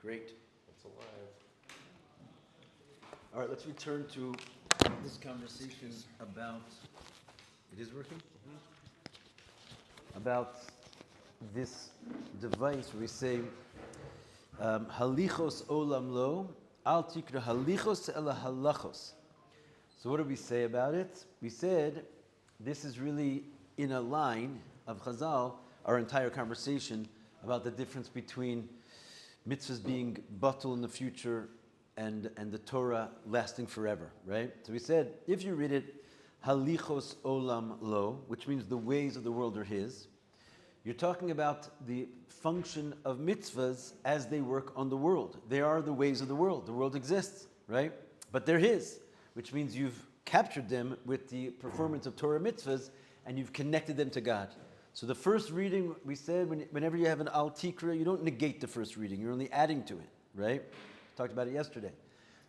Great. It's alive. All right, let's return to this conversation about, it is working? About this device where we say, halichos olam lo, al tikra halichos ela halachos. So what did we say about it? We said this is really in a line of Chazal, our entire conversation about the difference between mitzvahs being batul in the future and the Torah lasting forever, right? So we said, if you read it, halichos olam lo, which means the ways of the world are his, you're talking about the function of mitzvahs as they work on the world. They are the ways of the world. The world exists, right? But they're his, which means you've captured them with the performance of Torah mitzvahs and you've connected them to God. So the first reading, we said, whenever you have an al tikra, you don't negate the first reading. You're only adding to it, right? Talked about it yesterday.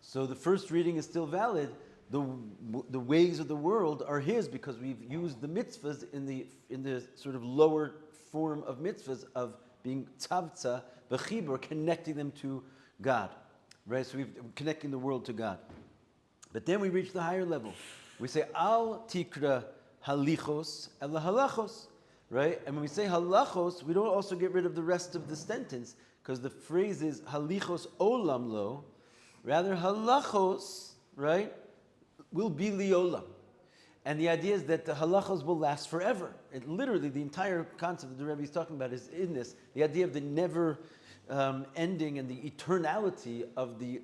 So the first reading is still valid. The ways of the world are his because we've used the mitzvahs in the sort of lower form of mitzvahs of being tzavtza, b'chibur, connecting them to God, right? So we're connecting the world to God. But then we reach the higher level. We say, al tikra halichos ela halachos, right? And when we say halachos, we don't also get rid of the rest of the sentence because the phrase is halichos olam lo, rather halachos, right, will be liolam. And the idea is that the halachos will last forever. It literally, the entire concept that the Rabbi is talking about is in this. The idea of the never ending and the eternality of the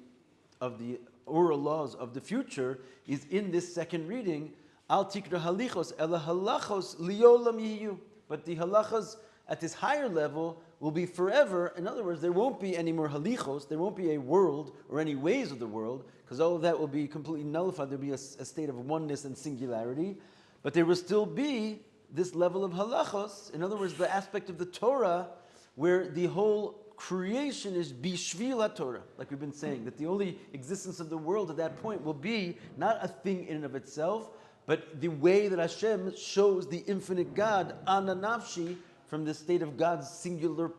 oral laws of the future is in this second reading. Al tikra halichos ela halachos liolam yiyu. But the halachas at this higher level will be forever. In other words, there won't be any more halichos. There won't be a world or any ways of the world, because all of that will be completely nullified. There'll be a state of oneness and singularity. But there will still be this level of halachos. In other words, the aspect of the Torah where the whole creation is bishvil Torah, like we've been saying, that the only existence of the world at that point will be not a thing in and of itself, but the way that Hashem shows the infinite God, ana nafshi, from the state of God's singular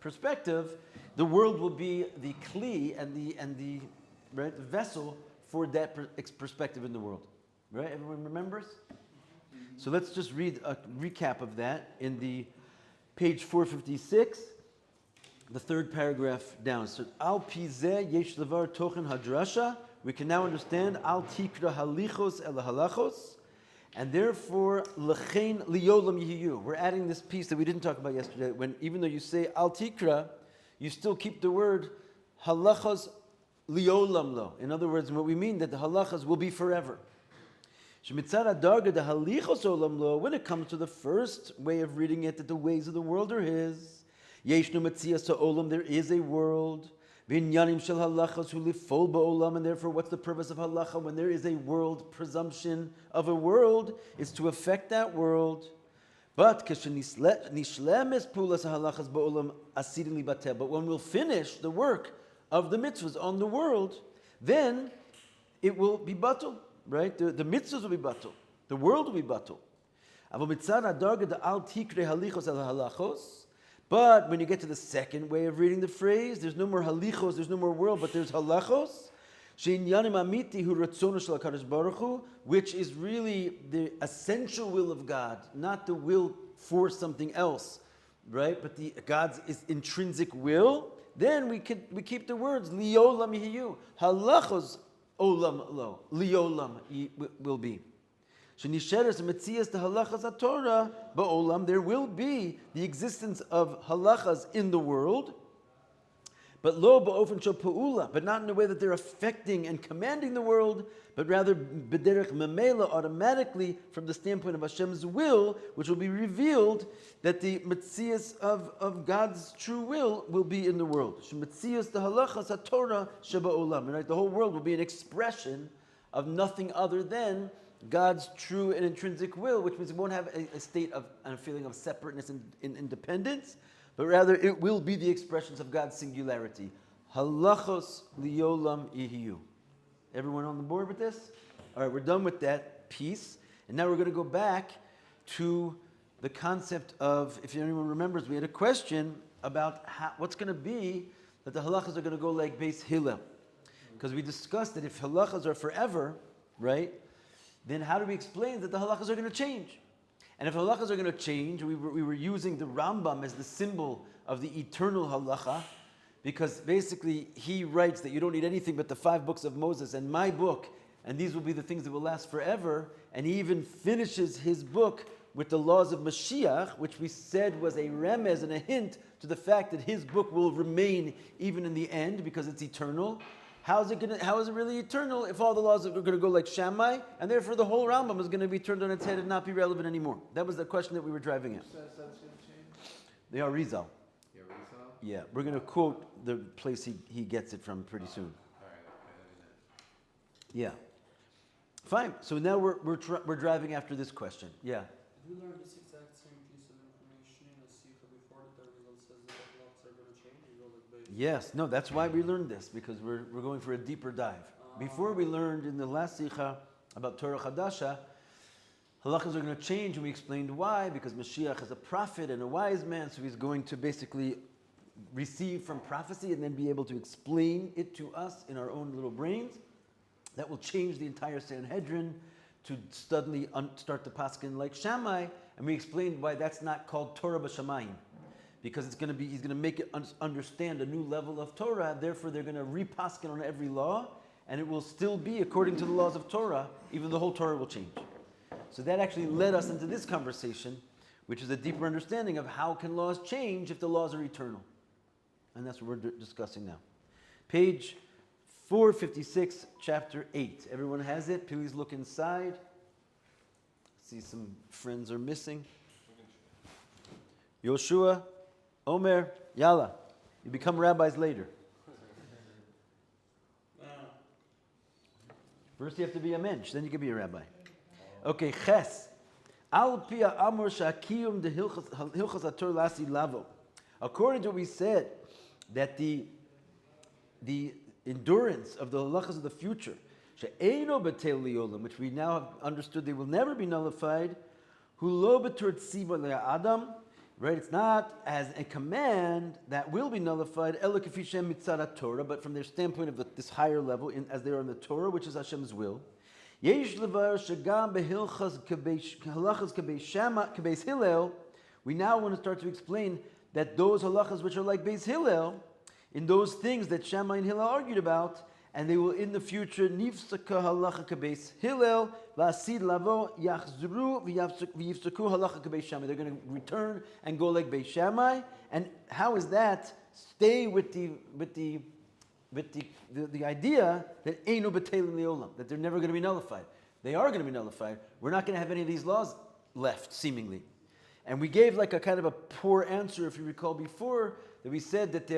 perspective, the world will be the kli and the right, the vessel for that perspective in the world. Right? Everyone remembers? So let's just read a recap of that in the page 456, the third paragraph down. So al pizeh yesh levar tochen hadrasha. We can now understand al tikra halichos el halachos. And therefore, lechein liolam yihiyu. We're adding this piece that we didn't talk about yesterday. When even though you say al tikra, you still keep the word halachas liolam lo. In other words, what we mean that the halachas will be forever. Shemitzad darga the halichos olam lo. When it comes to the first way of reading it, that the ways of the world are his. Yeshnu metzias olam. There is a world. V'inyanim shel halachas hu lifol ba'olam, and therefore, what's the purpose of halacha when there is a world? Presumption of a world is to affect that world. But k'shenishlemes pulas halachas ba'olam asidin libatel. But when we'll finish the work of the mitzvahs on the world, then it will be batul, right? The mitzvahs will be batul. The world will be batul. Avo mitzad hadarga da al tikre halichos el halachos. But when you get to the second way of reading the phrase, there's no more halichos, there's no more world, but there's halachos, which is really the essential will of God, not the will for something else, right? But God's is intrinsic will. Then we keep the words liolam yihiyu, halachos olam lo, liolam will be. Shenisheres metzias the halachas Torah ba'olam. There will be the existence of halachas in the world, but lo ba'ofen shel pa'ula, but not in a way that they're affecting and commanding the world, but rather b'derech memela, automatically from the standpoint of Hashem's will, which will be revealed that the metzias of God's true will be in the world. Shemetzias the halachas Torah sheba'olam. Right, the whole world will be an expression of nothing other than God's true and intrinsic will, which means it won't have a state of and a feeling of separateness and independence, but rather it will be the expressions of God's singularity. Halachos liolam yihiyu. Everyone on the board with this? All right, we're done with that piece, and now we're going to go back to the concept of, if anyone remembers, we had a question about what's going to be that the halachas are going to go like Beis Hillel. Because we discussed that if halachas are forever, right, then how do we explain that the halachas are going to change? And if halachas are going to change, we were using the Rambam as the symbol of the eternal halacha, because basically he writes that you don't need anything but the 5 books of Moses and my book, and these will be the things that will last forever. And he even finishes his book with the laws of Mashiach, which we said was a remez and a hint to the fact that his book will remain even in the end because it's eternal. How is it really eternal if all the laws are going to go like Shammai, and therefore the whole Rambam is going to be turned on its head and not be relevant anymore? That was the question that we were driving at. Who says that's going to change? They are Rizal. Yeah, Rizal? Yeah, we're going to quote the place he gets it from pretty soon. All right, Yeah. Fine. So now we're driving after this question. Yeah. Did we learn this exact same piece of information in the Sikha before that the result says that the laws are going to change? You go like base. Yes. No, that's why we learned this, because we're going for a deeper dive. Before we learned in the last Sikha about Torah Chadasha, halachas are going to change, and we explained why, because Mashiach is a prophet and a wise man, so he's going to basically receive from prophecy and then be able to explain it to us in our own little brains. That will change the entire Sanhedrin to suddenly start the paskin like Shammai, and we explained why that's not called Torah b'Shamayim, because he's going to make it understand a new level of Torah. Therefore, they're going to repaskin on every law, and it will still be according to the laws of Torah, even the whole Torah will change. So that actually led us into this conversation, which is a deeper understanding of how can laws change if the laws are eternal, and that's what we're discussing now. Page 456, chapter 8. Everyone has it? Please look inside. See some friends are missing. Yoshua, Omer, Yalla. You become rabbis later. First you have to be a mensch, then you can be a rabbi. Okay, Ches. Al pia amor shakiyum de hilchas ator lasi lavo. According to what we said, that the endurance of the halachas of the future, she'eino betel liolam, which we now have understood they will never be nullified, hu lo betur tziva le'adam, right? It's not as a command that will be nullified, ela k'fi shem mitzad Torah, but from their standpoint of this higher level, as they are in the Torah, which is Hashem's will. Yesh levar shegam behilchas halachas k'beis Hillel. We now want to start to explain that those halachas which are like Beis Hillel, in those things that Shammai and Hillel argued about, and they will in the future nifsaka halacha k'beis Hillel v'asid lavo yachzuru v'yifsaku halacha k'beis Shammai. They're going to return and go like Beis Shammai. And how is that? Stay with the idea that einu b'telim leolam, that they're never going to be nullified. They are going to be nullified. We're not going to have any of these laws left, seemingly. And we gave like a kind of a poor answer, if you recall before, that we said that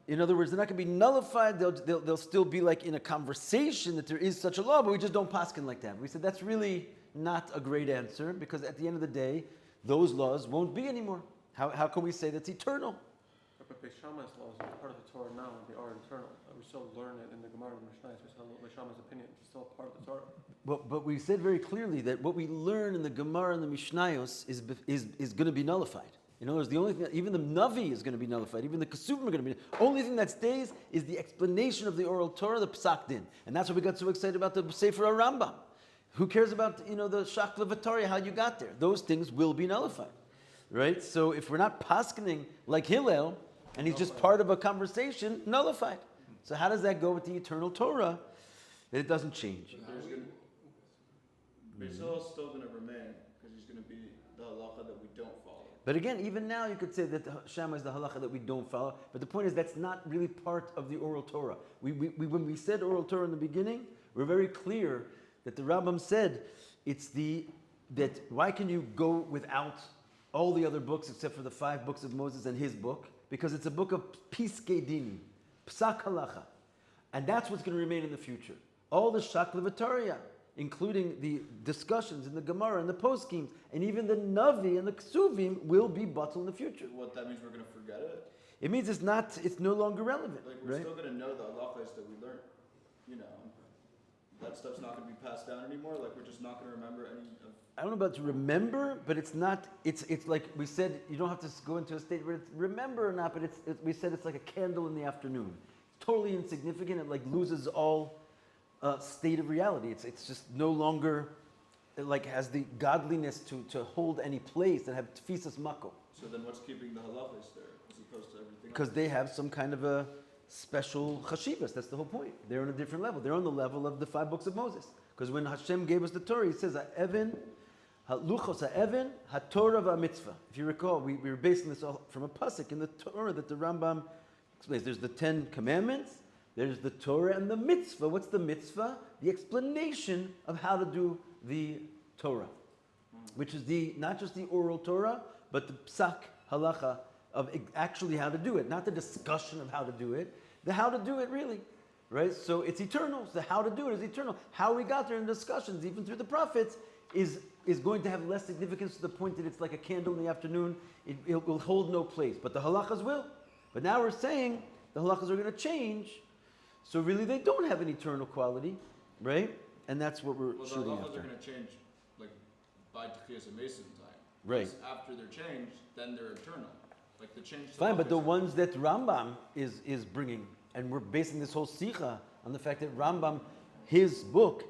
in other words, they're not going to be nullified. They'll still be like in a conversation that there is such a law, but we just don't paskin like that. We said that's really not a great answer, because at the end of the day, those laws won't be anymore. How can we say that's eternal? But Beis Shammai's laws are part of the Torah now, and they are eternal. We still learn it in the Gemara and Mishnah. We still Beis Shammai's opinion. It's still part of the Torah. But we said very clearly that what we learn in the Gemara and the Mishnayos is going to be nullified. In other words, the only thing, even the Navi is going to be nullified, even the Kesuvim are going to be. Only thing that stays is the explanation of the oral Torah, the Psak Din, and that's why we got so excited about the Sefer Rambam. Who cares about the Shakla V'Torah, how you got there? Those things will be nullified, right? So if we're not paskening like Hillel, and he's just part of a conversation, nullified. So how does that go with the eternal Torah? That it doesn't change. Beis Hillel is still going to remain, because he's going to be the halacha that we don't follow. But again, even now you could say that Shammai is the halacha that we don't follow. But the point is that's not really part of the oral Torah. When we said oral Torah in the beginning, we're very clear that the Rambam said that why can you go without all the other books except for the 5 books of Moses and his book? Because it's a book of Piskei Dini, Psak Halacha. And that's what's going to remain in the future. All the Shakla V'Torah, including the discussions in the Gemara and the Poskim, and even the Navi and the Ksuvim will be batal in the future. What that means, we're going to forget it? It means it's no longer relevant. Like we're right? still going to know the halachas that we learned. that stuff's not going to be passed down anymore? Like we're just not going to remember any of... I don't know about to remember, but it's not, it's like we said, you don't have to go into a state where it's remember or not, but we said it's like a candle in the afternoon. It's totally insignificant. It like loses all state of reality. It's just no longer, it like has the godliness to hold any place and have tfisas mako. So then what's keeping the halachas there as opposed to everything Because else? they have some kind of a special chashivas. That's the whole point. They're on a different level. They're on the level of the 5 books of Moses. Because when Hashem gave us the Torah, He says, "Ha'even, ha'luchos ha'even, ha'torah va'mitzvah." If you recall, we were basing this all from a pasuk in the Torah that the Rambam explains. There's the 10 commandments. There's the Torah and the mitzvah. What's the mitzvah? The explanation of how to do the Torah, which is not just the oral Torah, but the psak halacha of actually how to do it, not the discussion of how to do it, the how to do it really, right? So it's eternal. So how to do it is eternal. How we got there in discussions, even through the prophets, is going to have less significance to the point that it's like a candle in the afternoon. It will hold no place, but the halachas will. But now we're saying the halachas are going to change, so really they don't have an eternal quality, right? And that's what we're Well, the shooting halachas after. are going to change like by Techiyas and Mason time. Right. Because after they're changed, then they're eternal. Like the change. Fine, but the ones that Rambam is bringing, and we're basing this whole sikha on the fact that Rambam, his book,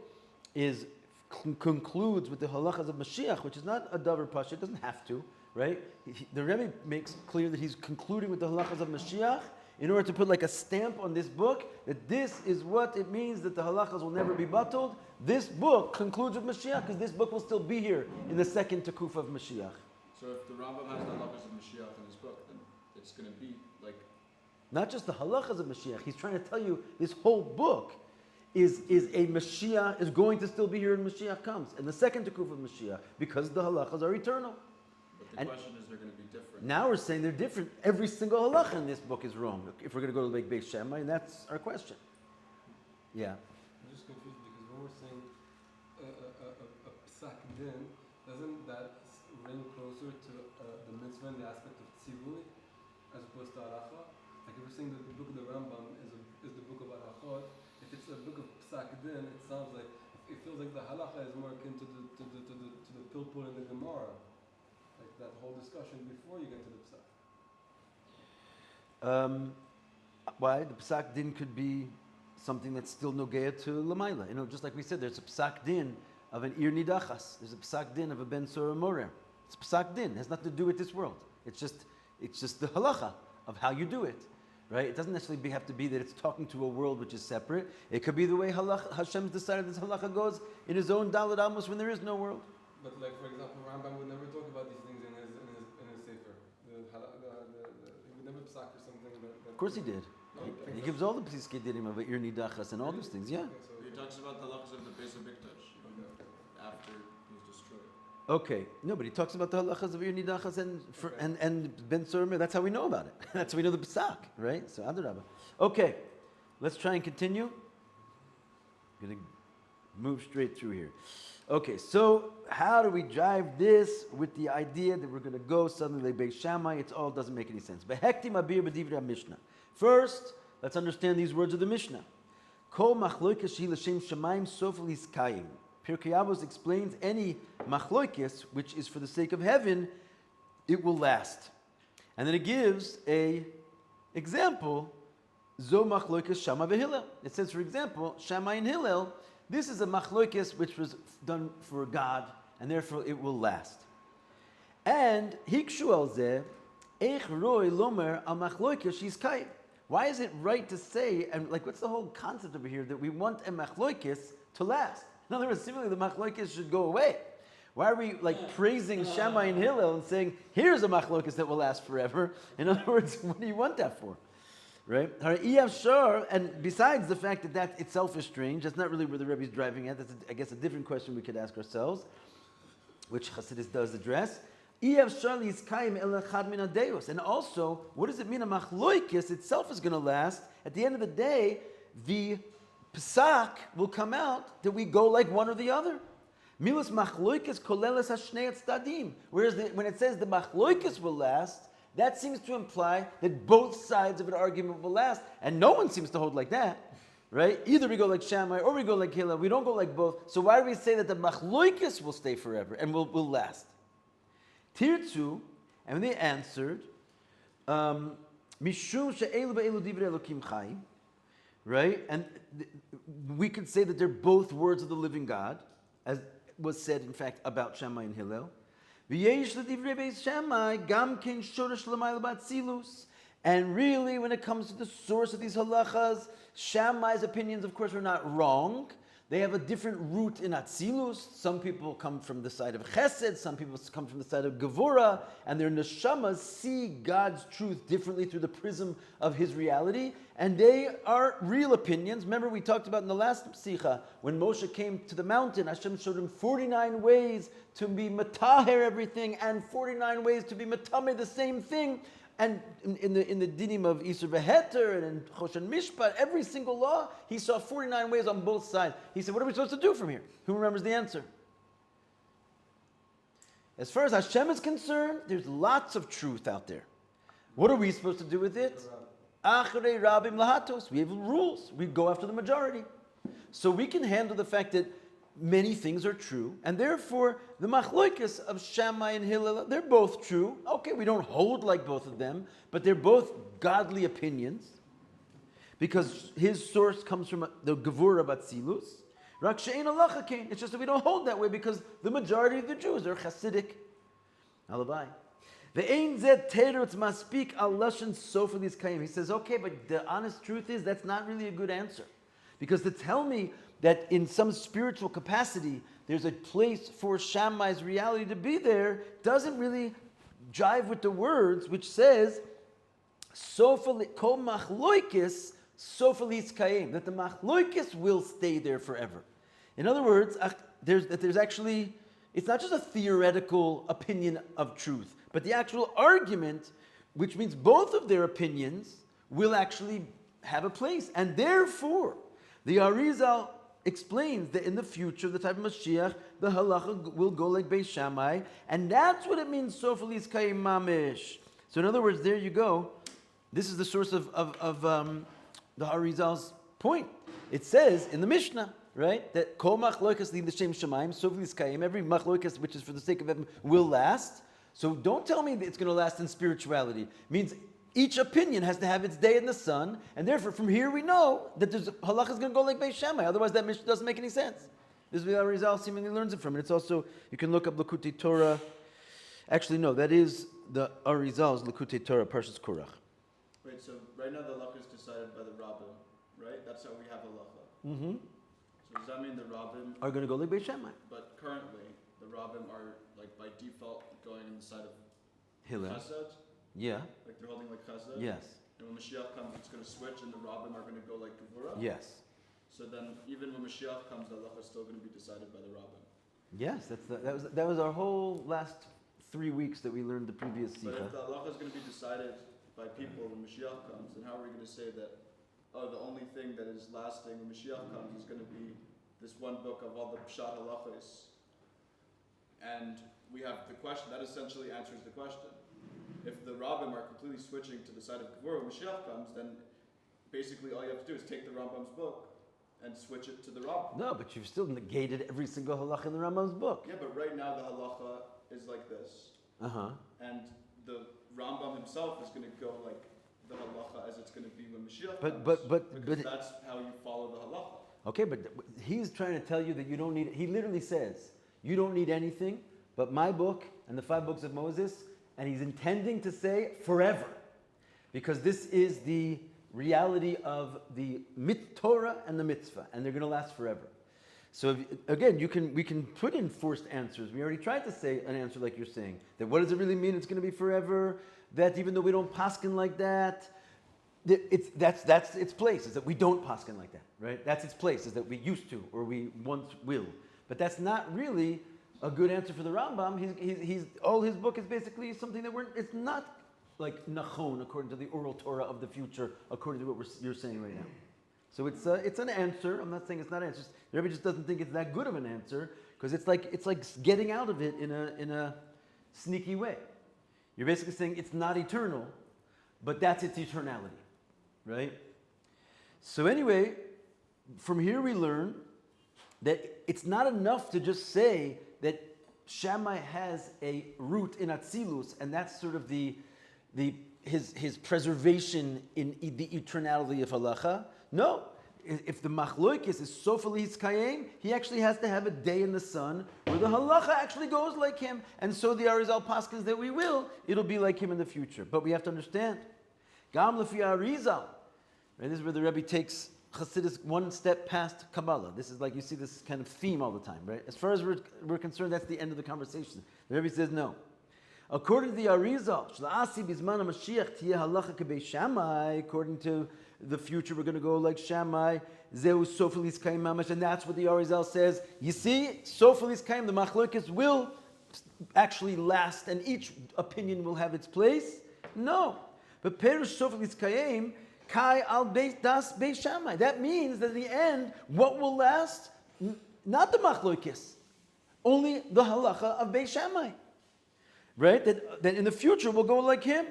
concludes with the halachas of Mashiach, which is not a davar pasha. It doesn't have to, right? The Rebbe makes clear that he's concluding with the halachas of Mashiach in order to put like a stamp on this book that this is what it means that the halachas will never be battled. This book concludes with Mashiach because this book will still be here in the second takuf of Mashiach. So if the Rambam has the halachas of Mashiach in his book, then it's going to be like... Not just the halachas of Mashiach. He's trying to tell you this whole book is a Mashiach, is going to still be here when Mashiach comes. And the second takuf of Mashiach, because the halachas are eternal. But the question is they're going to be different. Now we're saying they're different. Every single halacha in this book is wrong. If we're going to go to the Beis Shammai, and that's our question. Yeah. I'm just confused because when we're saying a psak din, doesn't that ring closer to the mitzvah in the aspect of tzivui as opposed to halacha? Like if we're saying that the book of the Rambam is the book of halachot, if it's a book of psak din, it sounds like it feels like the halacha is more akin to the pilpul and the gemara, like that whole discussion before you get to the psak. Why? The psak din could be something that's still nogea to lamaila. You know, just like we said, there's a psak din of an ir nidachas. There's a psak din of a ben surah morer. It's psak din. It has nothing to do with this world. It's just the halacha of how you do it, right? It doesn't necessarily have to be that it's talking to a world which is separate. It could be the way Hashem's decided this halacha goes in His own daled amos when there is no world. But like for example, Rambam would never talk about these things in his sefer. He would never psak or something. Of course he did. He gives all the psiskei dinim of ir nidachas and all those things. Yeah. He talks about the halachas of the Beis Hamikdash after he's destroyed. Okay, no, but he talks about the halachas of ir nidachas and ben surah. That's how we know about it. That's how we know the psak, right? So adarabah. Okay, let's try and continue. I'm gonna move straight through here. Okay, so how do we drive this with the idea that we're going to go suddenly like Beis Shammai? It all doesn't make any sense. Behekti mabir b'divrei Mishnah. First, let's understand these words of the Mishnah. Kol machloikes shehi l'shem shamayim sof liskayim. Pirkei Avos explains any machloikes which is for the sake of heaven, it will last. And then it gives a example. Zo machloikes Shammai v'Hillel. It says, for example, Shammai and Hillel. This is a machloikes which was done for God, and therefore it will last. And hikshu al zeh, eich roi lomer al machloikes shizkayim. Why is it right to say, and like what's the whole concept over here, that we want a machloikes to last? In other words, seemingly the machloikes should go away. Why are we like praising Shammai and Hillel and saying, here's a machloikes that will last forever? In other words, what do you want that for? Right? And besides the fact that that itself is strange, that's not really where the Rebbe is driving at. That's, I guess, a different question we could ask ourselves, which Chassidus does address. And also, what does it mean a machloikis itself is going to last? At the end of the day, the psak will come out that we go like one or the other. Milas machloikis koleles hashnei tzdadim. Whereas when it says the machloikis will last, that seems to imply that both sides of an argument will last, and no one seems to hold like that, right? Either we go like Shammai or we go like Hillel. We don't go like both. So why do we say that the machloikis will stay forever and will last? Tirtzu, and they answered, Mishum she'elu be'elu divrei Elokim chayim, right? And we could say that they're both words of the living God, as was said, in fact, about Shammai and Hillel. V'yesh l'divrei beis Shammai gam ken shoresh l'mayla b'atzilus. And really, when it comes to the source of these halachas, Shammai's opinions, of course, are not wrong. They have a different root in Atzilus. Some people come from the side of Chesed, some people come from the side of Gevura, and their neshamas see God's truth differently through the prism of His reality, and they are real opinions. Remember, we talked about in the last Psicha, when Moshe came to the mountain, Hashem showed him 49 ways to be mataher everything, and 49 ways to be matame the same thing. And in the dinim of Isur V'Heter and in Choshen Mishpat, every single law, he saw 49 ways on both sides. He said, what are we supposed to do from here? Who remembers the answer? As far as Hashem is concerned, there's lots of truth out there. What are we supposed to do with it? Achrei Rabim Lahatos. We have rules. We go after the majority. So we can handle the fact that many things are true, and therefore the machloikis of Shammai and Hillel, they're both true. Okay, we don't hold like both of them, but they're both godly opinions, because his source comes from the Gevura Batzilus. Rak she'ein halacha kain. It's just that we don't hold that way because the majority of the Jews are Hasidic. Alabai. Ve'ein zed terutz maspik al lashon sofa lis kayim. He says, okay, but the honest truth is that's not really a good answer, because to tell me that in some spiritual capacity there's a place for Shammai's reality to be there doesn't really jive with the words which says sofa kol machloikis sofa liskaim, that the machloikis will stay there forever. In other words, there's actually, it's not just a theoretical opinion of truth, but the actual argument, which means both of their opinions will actually have a place, and therefore the Arizal explains that in the future, the type of Mashiach, the halacha will go like Beis Shammai, and that's what it means, Sofalis Kayim Mamish. So in other words, there you go. This is the source of the Arizal's point. It says in the Mishnah, right, that Kol Machloikas Li L'Shem Shemaim, Sofalis Kayim, every Machloikas which is for the sake of heaven will last. So don't tell me that it's going to last in spirituality. It means each opinion has to have its day in the sun, and therefore from here we know that there's halacha is going to go like Beis Shammai. Otherwise, that Mishnah doesn't make any sense. This is where Arizal seemingly learns it from. And it's also, you can look up Likutei Torah. Actually, no, that is the Arizal's Likutei Torah, Parshas Korach. Wait, so right now the halacha is decided by the Rabbi, right? That's how we have halacha. Mm-hmm. So does that mean the Rabbim Are going to go like Beis Shammai. But currently, the Rabbim are like by default going in the side of Hillel. Chesed? Yeah. Like they're holding like Chesed? Yes. And when Mashiach comes, it's going to switch and the Rabbim are going to go like Gevura? Yes. So then, even when Mashiach comes, the halacha is still going to be decided by the Rabbim. Yes, that was our whole last 3 weeks that we learned the previous But Sikha. if the halacha is going to be decided by people when Mashiach comes, then how are we going to say that, oh, the only thing that is lasting when Mashiach comes is going to be this one book of all the Pshat halachas? And we have the question, that essentially answers the question. If the Rabbim are completely switching to the side of Gevura when Mashiach comes, then basically all you have to do is take the Rambam's book and switch it to the Rambam. No, but you've still negated every single halacha in the Rambam's book. Yeah, but right now the halacha is like this. Uh-huh. And the Rambam himself is going to go like the halacha as it's going to be when Mashiach But- comes. but- because that's how you follow the halacha. Okay, but he's trying to tell you that you don't need, he literally says, you don't need anything but my book and the 5 books of Moses, and he's intending to say forever. Because this is the reality of the Torah and the mitzvah, and they're going to last forever. So again, we can put in forced answers. We already tried to say an answer like you're saying, that what does it really mean it's going to be forever? That even though we don't paskin like that, that's its place, is that we don't paskin like that, right? That's its place, is that we used to, or we once will. But that's not really a good answer for the Rambam. He's all his book is basically something that it's not like nachon according to the oral Torah of the future, according to what you're saying right now. So it's an answer. I'm not saying it's not an answer. The Rebbe just doesn't think it's that good of an answer because it's like getting out of it in a sneaky way. You're basically saying it's not eternal, but that's its eternality, right? So anyway, from here we learn that it's not enough to just say that Shammai has a root in Atzilus, and that's sort of his preservation in the eternality of halacha. No, if the machloikis is sofali hiskayim, he actually has to have a day in the sun where the halacha actually goes like him, and so the Arizal paskins that it'll be like him in the future. But we have to understand, Gam lefi Arizal, right? This is where the Rabbi takes Chassidus one step past Kabbalah. This is like, you see this kind of theme all the time, right? As far as we're concerned, that's the end of the conversation. The Rabbi says no. According to the Arizal, Shla'asi bizman HaMashiach tiyeh halacha kebei Shammai, according to the future, we're going to go like Shammai, Zehu Sofalis Kaim Mamash, and that's what the Arizal says. You see, Sofalis Kaim, the Machlokes will actually last, and each opinion will have its place. No. But Perush Sofalis Kaim, Kai al das Beis Shammai. That means that at the end, what will last? Not the Machlokes, only the halacha of Beis Shammai. Right? That in the future we'll go like him.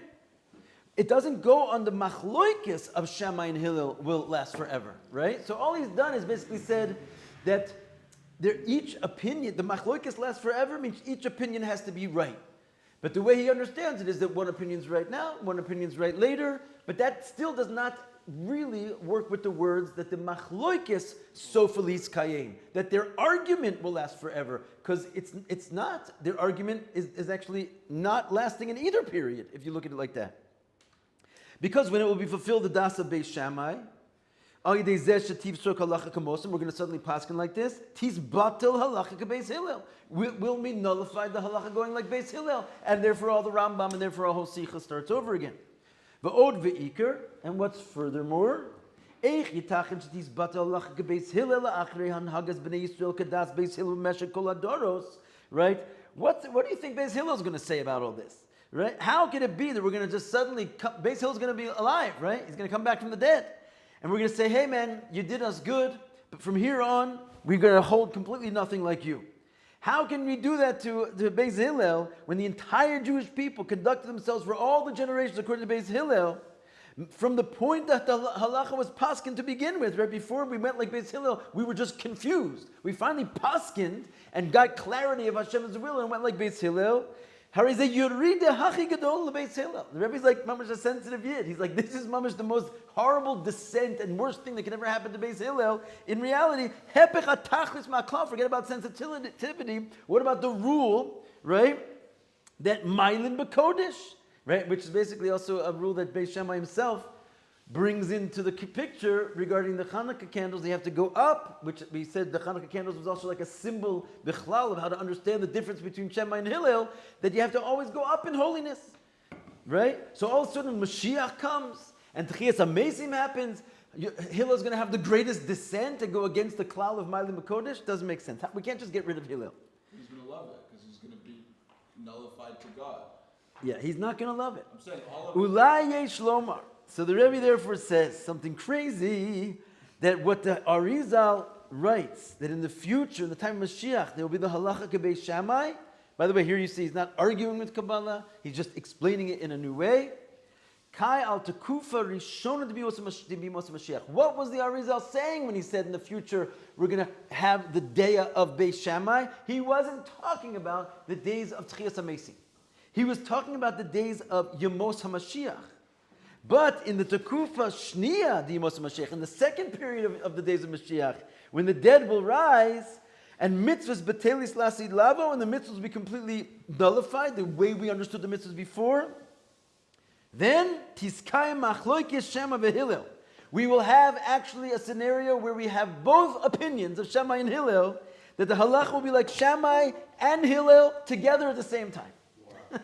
It doesn't go on the machloikis of Shammai and Hillel will last forever, right? So all he's done is basically said that each opinion, the machloikis lasts forever, means each opinion has to be right. But the way he understands it is that one opinion's right now, one opinion's right later, but that still does not really work with the words that the machloikis sofalis kayim, that their argument will last forever, because it's not. Their argument is actually not lasting in either period, if you look at it like that. Because when it will be fulfilled, the das of Beis Shammai, we're going to suddenly paskin like this. Tis batil halacha Beis Hillel. Will we nullify the halacha going like Beis Hillel, and therefore all the Rambam and therefore our whole Sikha starts over again. V'od ve'ikar, and what's furthermore? Eich yitachem shetis batil halacha Beis Hillel achrei hanhagas b'nei Yisrael kadas Beis Hillel meshek kol hadoros. Right? What do you think Beis Hillel is going to say about all this? Right? How can it be that we're going to just suddenly Beis Hillel's going to be alive, right? He's going to come back from the dead. And we're going to say, hey man, you did us good, but from here on, we're going to hold completely nothing like you. How can we do that to Beis Hillel when the entire Jewish people conducted themselves for all the generations according to Beis Hillel, from the point that the halacha was paskin to begin with, right? Before we went like Beis Hillel, we were just confused. We finally paskined and got clarity of Hashem's will and went like Beis Hillel. The Rebbe's like, Mamash, a sensitive yid. He's like, this is Mamash the most horrible descent and worst thing that can ever happen to Beis Hillel. In reality, forget about sensitivity. What about the rule, right? That Mailin B'Kodesh, right? Which is basically also a rule that Beis Shammai himself brings into the picture regarding the Hanukkah candles. They have to go up, which we said the Hanukkah candles was also like a symbol, bichlal, of how to understand the difference between Shammai and Hillel, that you have to always go up in holiness, right? So all of a sudden Mashiach comes, and Tchias HaMesim happens. Hillel is going to have the greatest descent and go against the klal of Ma'alim B'Kodesh. Doesn't make sense. We can't just get rid of Hillel. He's going to love it, because he's going to be nullified to God. Yeah, he's not going to love it. I'm saying all of Ulai yesh lomar. So the Rebbe therefore says something crazy, that what the Arizal writes, that in the future, in the time of Mashiach, there will be the halacha k'beis Shammai. By the way, here you see he's not arguing with Kabbalah, he's just explaining it in a new way. Kai al tekufa rishona d'bimos Mashiach. What was the Arizal saying when he said in the future we're going to have the day of Beis Shammai? He wasn't talking about the days of Tchias HaMesim. He was talking about the days of Yemos HaMashiach. But in the Tekufa Shniya, the Yemos HaMashiach, in the second period of the days of Mashiach, when the dead will rise, and mitzvahs betelis lasid lavo, and the mitzvahs will be completely nullified, the way we understood the mitzvahs before, then tiskayim machloikis Shammai v'Hillel. We will have actually a scenario where we have both opinions of Shammai and Hillel, that the halach will be like Shammai and Hillel together at the same time. Wow.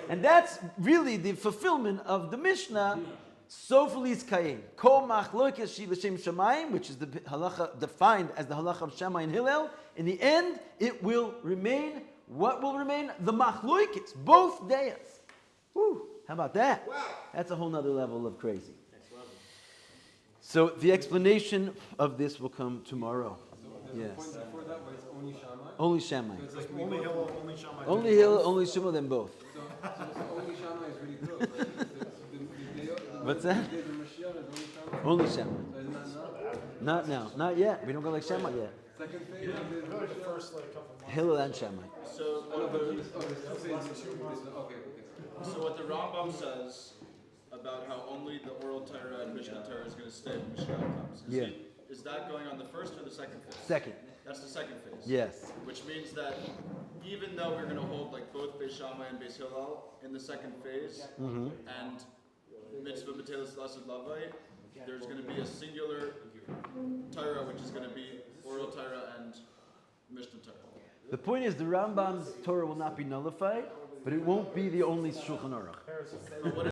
And that's really the fulfillment of the Mishnah, Sofalis Kayim. Kol machloikes shi l'shem shamayim, which is the halacha defined as the halacha of Shammai and Hillel. In the end, it will remain, what will remain? The machloikes, both days. Woo, how about that? Wow. That's a whole nother level of crazy. So the explanation of this will come tomorrow. Yes. Before that, where it's only Shammai? Only Shammai. So it's like Only Hillel, only Shammai. Only Hillel, only Shammai, then both. So only Shammai is really good. Right? What's that? The Mashiach is only Shammai. Only Shammai. So isn't that enough? Not now. Not yet. We don't go like Shammai yet. Second phase. Really, the first like couple months. Hillel and Shammai. So I know, what but the, there's 2 phases. Okay. so what the Rambam says about how only the oral Torah and Mishnah Torah is going to stay when Mashiach comes. Yeah. Is that going on the first or the second phase? Second. That's the second phase. Yes. Which means that even though we're going to hold like both Beis Shammai and Beis Hillel in the second phase, Mm-hmm. and Mitzvah B'Telis Lasad Lavai, there's going to be a singular Torah, which is going to be oral Torah and Mishnah Torah. The point is the Rambam's Torah will not be nullified, but it won't be the only Shulchan Aruch. But what